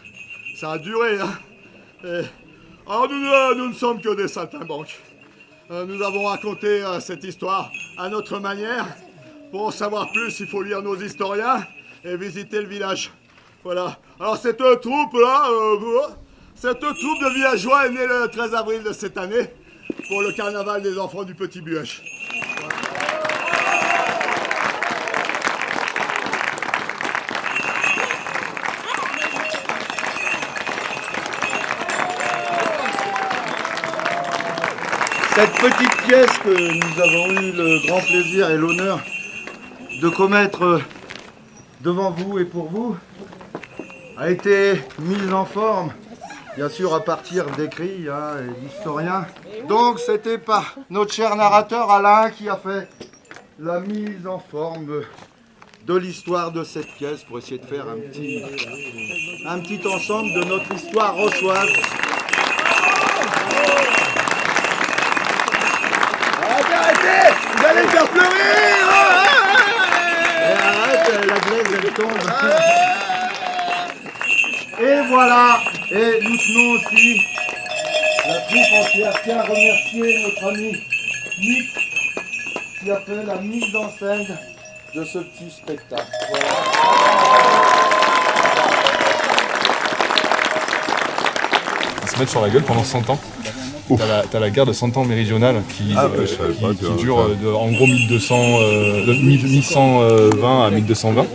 Ça a duré, hein. Alors nous ne sommes que des saltimbanques. Nous avons raconté cette histoire à notre manière. Pour en savoir plus, il faut lire nos historiens et visiter le village. Voilà. Alors cette troupe-là, cette troupe de villageois est née le 13 avril de cette année pour le carnaval des enfants du Petit Buëch. Cette petite pièce que nous avons eu le grand plaisir et l'honneur de commettre devant vous et pour vous a été mise en forme, bien sûr à partir d'écrits et d'historiens. Donc c'était par notre cher narrateur Alain qui a fait la mise en forme de l'histoire de cette pièce pour essayer de faire un petit ensemble de notre histoire rochoise. Arrêtez! Vous allez me faire pleurer! Arrête, la glaise elle tombe. Et voilà, et nous tenons aussi la troupe entière tient à remercier notre ami Nick qui a fait la mise en scène de ce petit spectacle. Voilà. Ils se mettent sur la gueule pendant 100 ans. T'as la guerre de 100 ans méridionale qui dure en gros 1120 à 1220.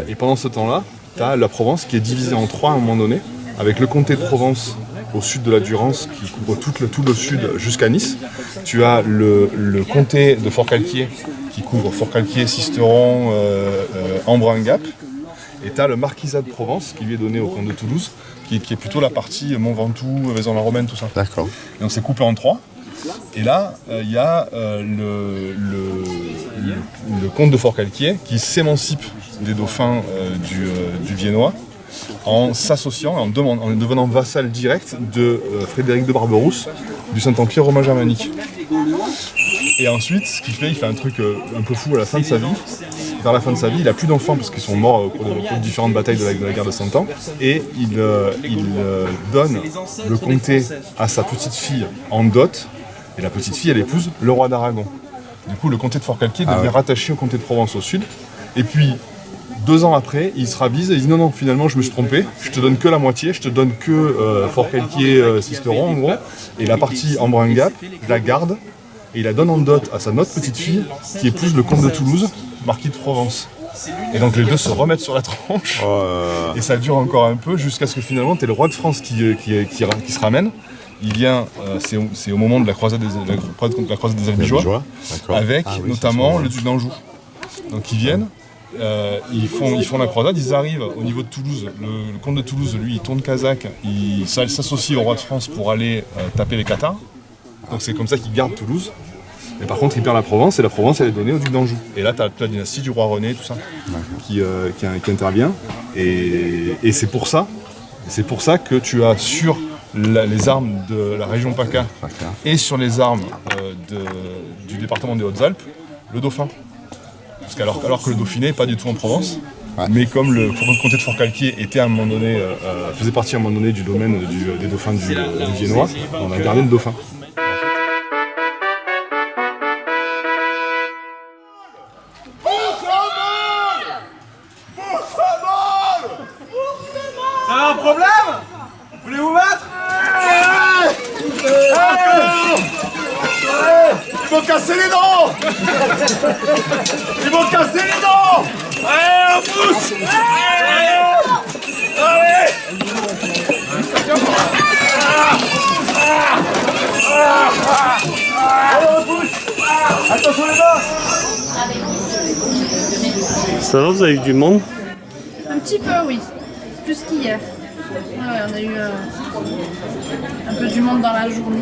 Et pendant ce temps-là, t'as la Provence qui est divisée en trois à un moment donné, avec le comté de Provence au sud de la Durance qui couvre tout le sud jusqu'à Nice. Tu as le comté de Forcalquier qui couvre Forcalquier, Sisteron, Embrun-Gap. Et tu as le marquisat de Provence qui lui est donné au comte de Toulouse, qui est plutôt la partie Mont Ventoux, Vaison-la-Romaine, tout ça. D'accord. Et donc c'est coupé en trois. Et là, il y a le comte de Forcalquier qui s'émancipe des dauphins du Viennois en s'associant, en devenant vassal direct de Frédéric de Barberousse du Saint-Empire romain germanique. Et ensuite, ce qu'il fait, il fait un truc un peu fou à la fin de sa vie. Vers la fin de sa vie, il n'a plus d'enfants parce qu'ils sont morts au cours de différentes batailles de la guerre de 100 ans. Et il donne le comté à sa petite fille en dot. Et la petite fille, elle épouse le roi d'Aragon. Du coup, le comté de Forcalquier devient rattaché au comté de Provence au sud. Et puis, 2 ans après, il se ravise et il dit non, finalement, je me suis trompé. Je te donne que la moitié, je te donne que Forcalquier, Sisteron, en gros. Et la partie Embrun-Gap, je la garde. Et il la donne en dot à sa autre petite fille, qui épouse le comte de Toulouse, marquis de Provence. Et donc les deux se remettent sur la tranche, et ça dure encore un peu, jusqu'à ce que finalement tu es le roi de France qui se ramène. Il vient, c'est au moment de la croisade des Albigeois, avec notamment le duc d'Anjou. Donc ils viennent, ils font la croisade, ils arrivent au niveau de Toulouse. Le comte de Toulouse, lui, il tourne Kazakh, il s'associe au roi de France pour aller taper les Cathares. Donc c'est comme ça qu'il garde Toulouse. Mais par contre, il perd la Provence, et la Provence, elle est donnée au duc d'Anjou. Et là, tu as la dynastie du roi René, tout ça, qui intervient. Et c'est pour ça que tu as sur les armes de la région PACA et sur les armes du département des Hautes-Alpes, le dauphin. Parce alors que le Dauphiné n'est pas du tout en Provence, mais comme le comté de Forcalquier était à un moment donné, faisait partie à un moment donné du domaine des dauphins du Viennois, on a gardé le dauphin. Vous avez un problème? Vous voulez vous battre? Ils vont casser les dents! Ils vont casser les dents! Allez, on pousse! Allez! Allez, on pousse! Attention les dents! Ça va, vous avez eu du monde? Un petit peu, oui. Plus qu'hier. Ouais, on a eu un peu du monde dans la journée.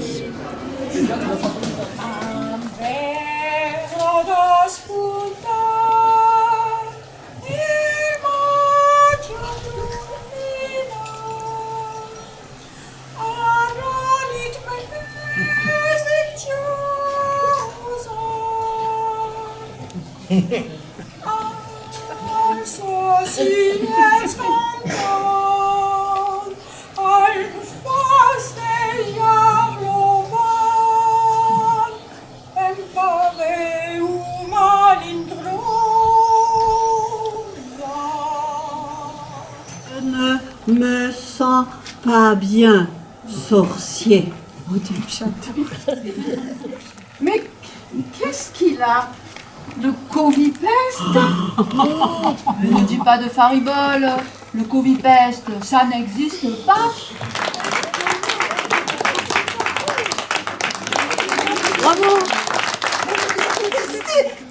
Je ne me sens pas bien, sorcier. Mais qu'est-ce qu'il a? Le Covid-peste? Ne dis pas de faribole. Le Covid-peste, ça n'existe pas. Bravo.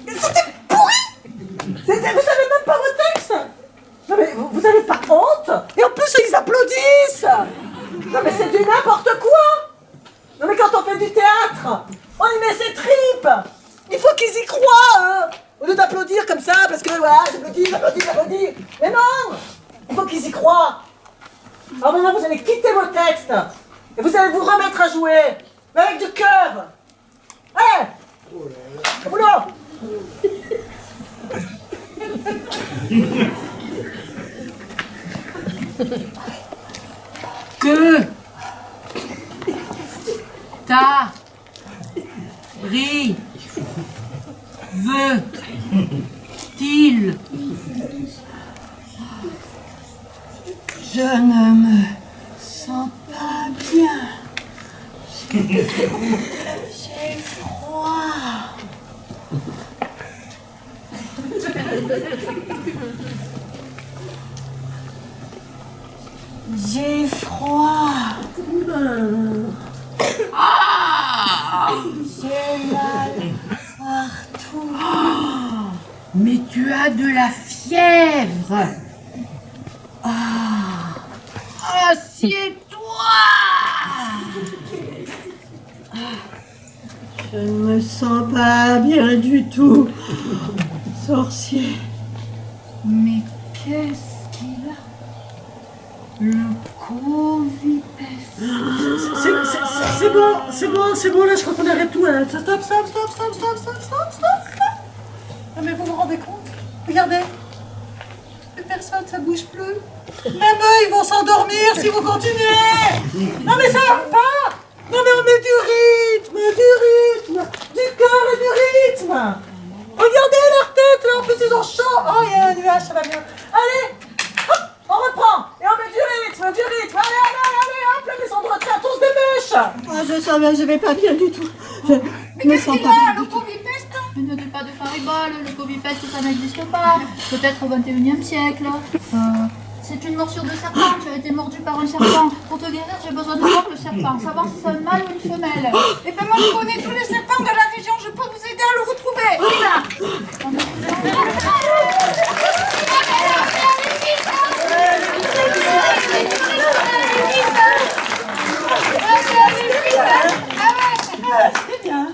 C'était pourri. Vous savez même pas vos textes. Non mais vous avez pas honte? Et en plus ils applaudissent. Non mais c'est du n'importe quoi. Non mais quand on fait du théâtre, on y met ses tripes. Il faut qu'ils y croient, hein. Au lieu d'applaudir comme ça, parce que voilà, j'applaudis. Mais non, il faut qu'ils y croient. Alors maintenant vous allez quitter vos textes. Et vous allez vous remettre à jouer. Mais avec du cœur. Allez, au boulot. Que t'arrive-t-il? Je ne me sens pas bien. J'ai froid. J'ai froid. J'ai mal partout. Mais tu as de la fièvre. Assieds-toi. Je ne me sens pas bien du tout, sorcier. Mais qu'est-ce qu'il a? Le Covid-peste. C'est bon, là, je crois qu'on arrête tout. Là. Stop. Non, mais vous vous rendez compte? Regardez. Plus personne, ça bouge plus. Même eux, ils vont s'endormir si vous continuez. Non, mais ça va pas. Non, mais on met du rythme, du cœur et du rythme. Regardez leur tête, là, en plus, ils ont chaud. Oh, il y a un nuage, ça va bien. Allez, hop, on reprend. Et on met du rythme. Allez, hop, la maison de retraite, on se dépêche. Je vais pas bien du tout. Mais qu'est-ce qu'il a, le Covid-peste? Ne dis pas de faribole, le Covid-peste, ça n'existe pas. Peut-être au 21e siècle. C'est une morsure de serpent, tu as été mordu par un serpent. Pour te guérir, j'ai besoin de voir le serpent, savoir si c'est un mâle ou une femelle. Et ben moi je connais tous les serpents de la région, je peux vous aider à le retrouver. C'est bien.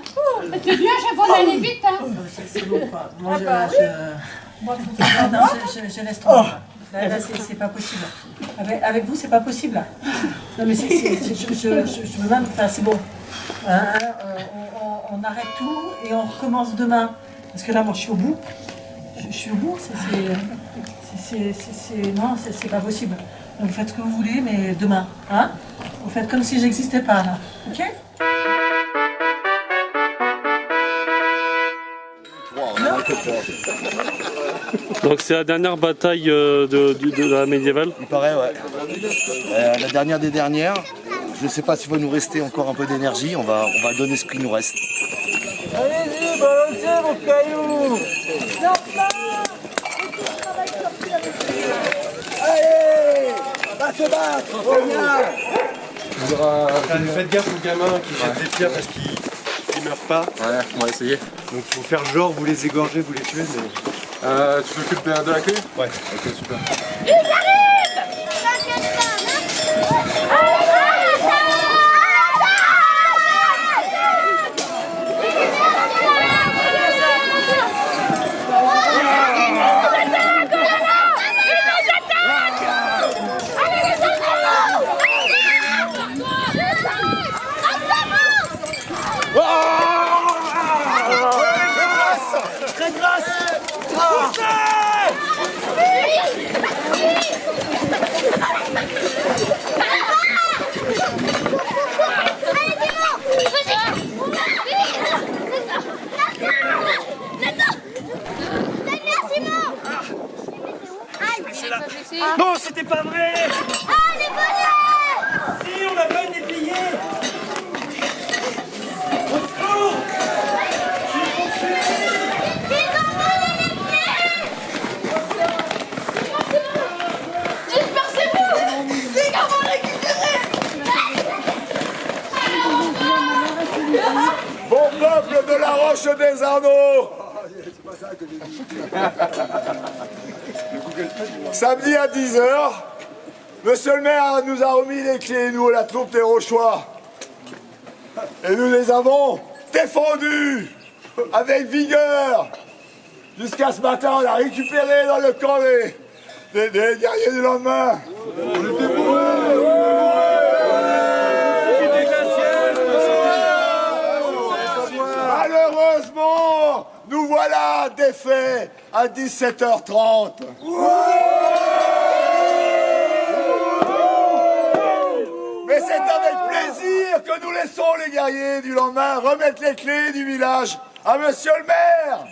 C'est bien, chef, on allait vite. Hein. C'est bon, quoi. Moi, je laisse tomber. Là, c'est pas possible. Avec vous, c'est pas possible. Non, mais je veux même. Enfin, c'est bon. On arrête tout et on recommence demain. Parce que là, moi, je suis au bout. Je suis au bout. Non, c'est pas possible. Donc, vous faites ce que vous voulez, mais demain. Hein? Vous faites comme si j'existais pas, là. Ok? Donc c'est la dernière bataille de la médiévale? Il paraît, ouais. La dernière des dernières. Je ne sais pas s'il va nous rester encore un peu d'énergie. On va donner ce qu'il nous reste. Allez-y, balancez vos cailloux. Allez, on va se battre, Faites gaffe aux gamins qui jettent des pierres parce qu'ils meurent pas. Ouais, on va essayer. Donc faut faire genre, vous les égorgez, vous les tuez, mais... Tu t'occupes de la clé? Ouais. Ok, super. Ils arrivent! Très grâce! André. Si, on n'a pas été plié. Au secours. Dispersez-vous. C'est comment récupérer. Bon peuple de la Roche des Arnaud. Samedi à 10h, monsieur le maire nous a remis les clés, nous, la troupe des Rochois. Et nous les avons défendus avec vigueur. Jusqu'à ce matin, on a récupéré dans le camp des guerriers du lendemain. Malheureusement, nous voilà défaits à 17h30. Mais c'est avec plaisir que nous laissons les guerriers du lendemain remettre les clés du village à monsieur le maire.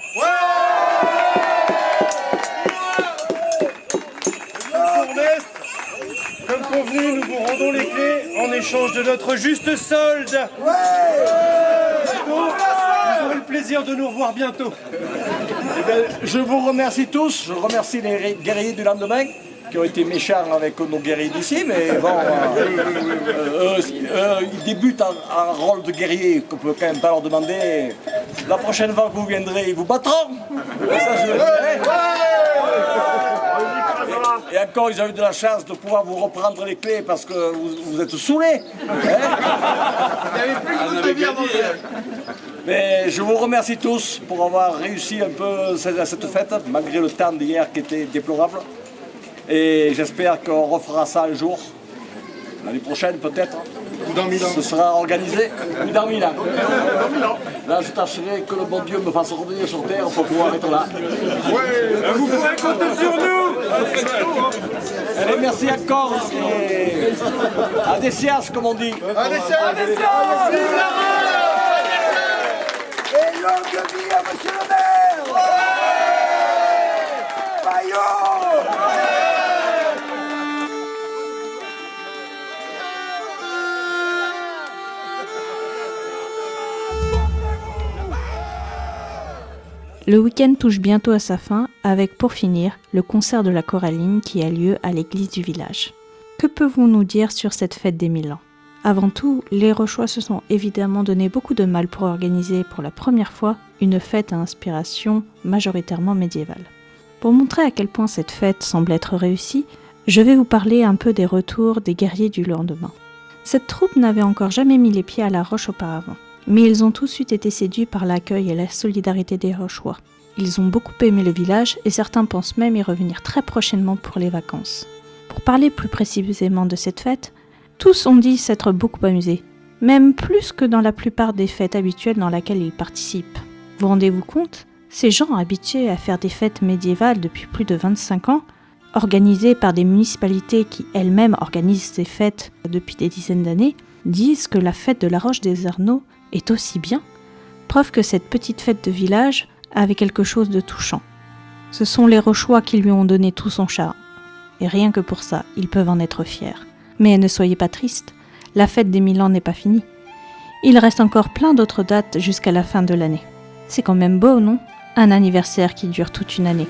Comme convenu, nous vous rendons les clés en échange de notre juste solde. Vous aurez le plaisir de nous revoir bientôt. Eh bien, je vous remercie tous. Je remercie les guerriers du lendemain qui ont été méchants avec nos guerriers d'ici, mais bon, ils débutent en rôle de guerrier, qu'on peut quand même pas leur demander. La prochaine fois que vous viendrez, ils vous battront. Ça, je le dirai. Et encore, ils ont eu de la chance de pouvoir vous reprendre les clés parce que vous êtes saoulés. Mais je vous remercie tous pour avoir réussi un peu cette fête, malgré le temps d'hier qui était déplorable. Et j'espère qu'on refera ça un jour, l'année prochaine peut-être. Ou dans 1000 ans. Ce sera organisé, ou dans 1000 ans. Là, je tâcherai que le bon Dieu me fasse revenir sur terre pour pouvoir être là. Vous pourrez compter sur nous. Allez, merci encore. Et à des séances, comme on dit. À des séances. Et longue vie à monsieur le maire. Maillot. Le week-end touche bientôt à sa fin avec, pour finir, le concert de la Coraline qui a lieu à l'église du village. Que pouvons-nous dire sur cette fête des 1000 ans ? Avant tout, les Rochois se sont évidemment donné beaucoup de mal pour organiser pour la première fois une fête à inspiration majoritairement médiévale. Pour montrer à quel point cette fête semble être réussie, je vais vous parler un peu des retours des guerriers du lendemain. Cette troupe n'avait encore jamais mis les pieds à la Roche auparavant. Mais ils ont tout de suite été séduits par l'accueil et la solidarité des Rochois. Ils ont beaucoup aimé le village et certains pensent même y revenir très prochainement pour les vacances. Pour parler plus précisément de cette fête, tous ont dit s'être beaucoup amusés, même plus que dans la plupart des fêtes habituelles dans lesquelles ils participent. Vous rendez-vous compte ? Ces gens habitués à faire des fêtes médiévales depuis plus de 25 ans, organisées par des municipalités qui elles-mêmes organisent ces fêtes depuis des dizaines d'années, disent que la fête de la Roche des Arnaud est aussi bien, preuve que cette petite fête de village avait quelque chose de touchant. Ce sont les Rochois qui lui ont donné tout son charme, et rien que pour ça, ils peuvent en être fiers. Mais ne soyez pas tristes, la fête des 1000 ans n'est pas finie. Il reste encore plein d'autres dates jusqu'à la fin de l'année. C'est quand même beau, non ? Un anniversaire qui dure toute une année.